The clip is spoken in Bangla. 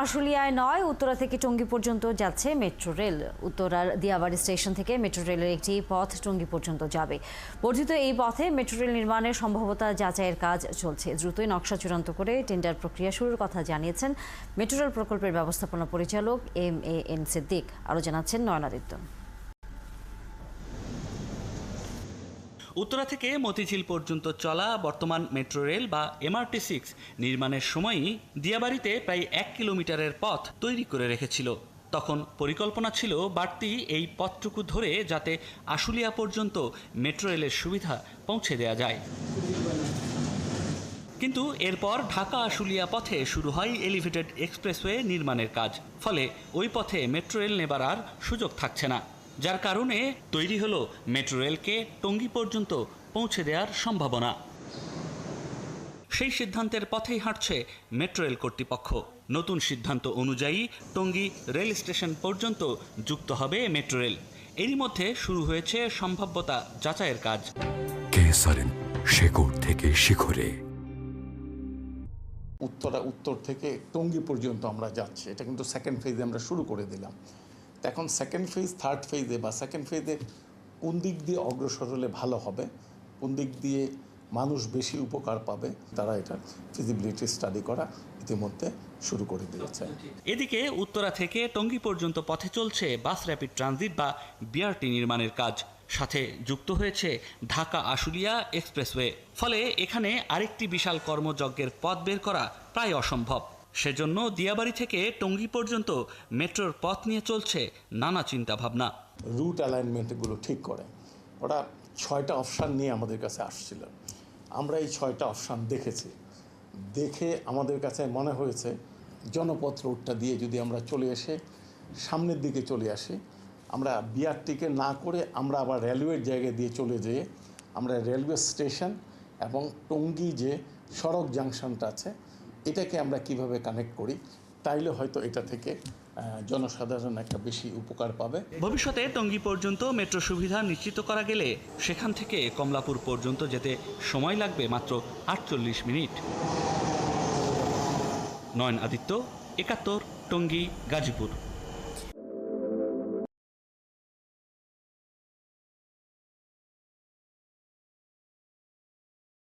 আশুলিয়ায় নয়, উত্তরা থেকে টঙ্গী পর্যন্ত যাচ্ছে মেট্রো রেল। উত্তরার দিয়াবাড়ি স্টেশন থেকে মেট্রো রেলের একটি পথ টঙ্গী পর্যন্ত যাবে। বর্ধিত এই পথে মেট্রো রেল নির্মাণের সম্ভাব্যতা যাচাইয়ের কাজ চলছে। দ্রুতই নকশা চূড়ান্ত করে টেন্ডার প্রক্রিয়া শুরুর কথা জানিয়েছেন মেট্রো রেল প্রকল্পের ব্যবস্থাপনা পরিচালক MAN সিদ্দিক। আরও জানাচ্ছেন নয়নাদিত্য। উত্তরা থেকে মতিঝিল পর্যন্ত চলা বর্তমান মেট্রো রেল বা MRT6 নির্মাণের সময়ই দিয়াবাড়িতে প্রায় 1 কিলোমিটারের পথ তৈরি করে রেখেছিল। তখন পরিকল্পনা ছিল বাড়তি এই পথটুকু ধরে যাতে আশুলিয়া পর্যন্ত মেট্রো রেলের সুবিধা পৌঁছে দেওয়া যায়। কিন্তু এরপর ঢাকা আশুলিয়া পথে শুরু হয় এলিভেটেড এক্সপ্রেসওয়ে নির্মাণের কাজ। ফলে ওই পথে মেট্রো রেল নেবার আর সুযোগ থাকছে না, যার কারণে তৈরি হলো মেট্রো রেলকে টঙ্গী পর্যন্ত পৌঁছে দেওয়ার সম্ভাবনা। সেই সিদ্ধান্তের পথেই হাঁটছে মেট্রো রেল কর্তৃপক্ষ। নতুন সিদ্ধান্ত অনুযায়ী টঙ্গী রেল স্টেশন পর্যন্ত যুক্ত হবে মেট্রো রেল। এরই মধ্যে শুরু হয়েছে সম্ভাব্যতা যাচাইয়ের কাজ। শেকড় থেকে শিখরে। উত্তর থেকে টঙ্গী পর্যন্ত আমরা যাচ্ছি, এটা কিন্তু সেকেন্ড ফেজে আমরা শুরু করে দিলাম। এখন সেকেন্ড ফেজ, থার্ড ফেজে বা সেকেন্ড ফেজে কোন দিক দিয়ে অগ্রসর হলে ভালো হবে, কোন দিক দিয়ে মানুষ বেশি উপকার পাবে, তারা এটা ফিজিবিলিটি স্টাডি করা ইতিমধ্যে শুরু করে দিয়েছে। এদিকে উত্তরা থেকে টঙ্গী পর্যন্ত পথে চলছে বাস র্যাপিড ট্রানজিট বা BRT নির্মাণের কাজ। সাথে যুক্ত হয়েছে ঢাকা আশুলিয়া এক্সপ্রেসওয়ে। ফলে এখানে আরেকটি বিশাল কর্মযজ্ঞের পথ বের করা প্রায় অসম্ভব। সেজন্য দিয়াবাড়ি থেকে টঙ্গী পর্যন্ত মেট্রোর পথ নিয়ে চলছে নানা চিন্তাভাবনা। রুট অ্যালাইনমেন্টগুলো ঠিক করে ওরা 6টা অপশান নিয়ে আমাদের কাছে আসছিল। আমরা এই 6টা অপশান দেখে আমাদের কাছে মনে হয়েছে জনপথ রোডটা দিয়ে যদি আমরা চলে এসে সামনের দিকে চলে আসি, আমরা BRTকে না করে আমরা আবার রেলওয়ের জায়গায় দিয়ে চলে যেয়ে আমরা রেলওয়ে স্টেশন এবং টঙ্গী যে সড়ক জাংশনটা আছে এটাকে আমরা কিভাবে কানেক্ট করি, তাইলে হয়তো এটা থেকে জনসাধারণ একটা বেশি উপকার পাবে। ভবিষ্যতে টঙ্গী পর্যন্ত মেট্রো সুবিধা নিশ্চিত করা গেলে সেখান থেকে কমলাপুর পর্যন্ত যেতে সময় লাগবে মাত্র 48 মিনিট। নয়ন আদিত্য, 71, টঙ্গী, গাজীপুর।